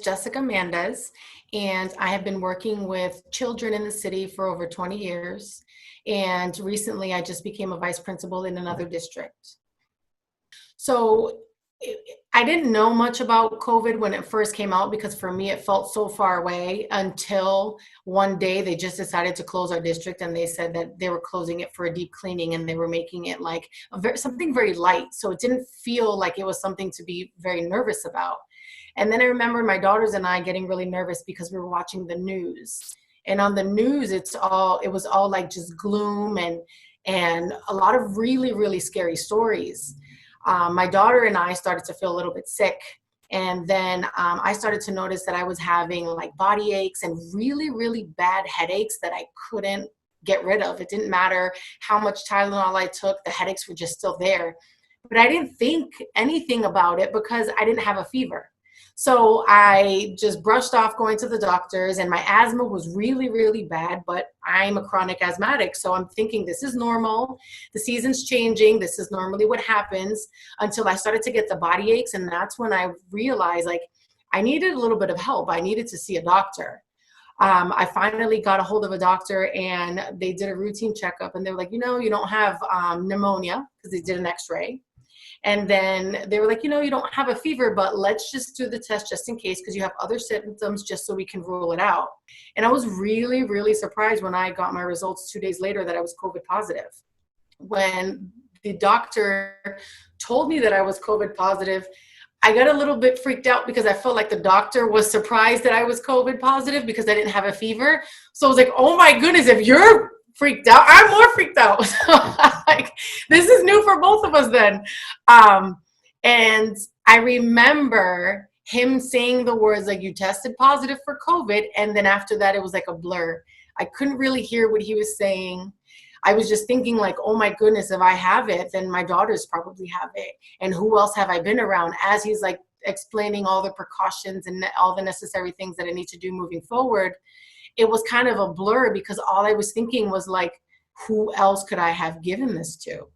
Jessica Mendez, and I have been working with children in the city for over 20 years. And recently, I just became a vice principal in another district. So I didn't know much about COVID when it first came out because for me, it felt so far away until one day they just decided to close our district and they said that they were closing it for a deep cleaning and they were making it like something very light. So it didn't feel like it was something to be very nervous about. And then I remember my daughters and I getting really nervous because we were watching the news. And on the news, it was all like just gloom and a lot of really, really scary stories. My daughter and I started to feel a little bit sick. And then I started to notice that I was having like body aches and really, really bad headaches that I couldn't get rid of. It didn't matter how much Tylenol I took, the headaches were just still there. But I didn't think anything about it because I didn't have a fever. So I just brushed off going to the doctors, and my asthma was really, really bad, but I'm a chronic asthmatic. So I'm thinking this is normal. The season's changing. This is normally what happens, until I started to get the body aches. And that's when I realized like I needed a little bit of help. I needed to see a doctor. I finally got a hold of a doctor and they did a routine checkup and they were like, you don't have pneumonia, because they did an x-ray. And then they were like, you don't have a fever, but let's just do the test just in case because you have other symptoms just so we can rule it out. And I was really, really surprised when I got my results 2 days later that I was COVID positive. When the doctor told me that I was COVID positive, I got a little bit freaked out because I felt like the doctor was surprised that I was COVID positive because I didn't have a fever. So I was like, oh my goodness, if you're freaked out, I'm more freaked out. Like, this is new for both of us then. And I remember him saying the words like, you tested positive for COVID. And then after that, it was like a blur. I couldn't really hear what he was saying. I was just thinking like, oh my goodness, if I have it, then my daughters probably have it. And who else have I been around? As he's like explaining all the precautions and all the necessary things that I need to do moving forward, it was kind of a blur because all I was thinking was like, who else could I have given this to?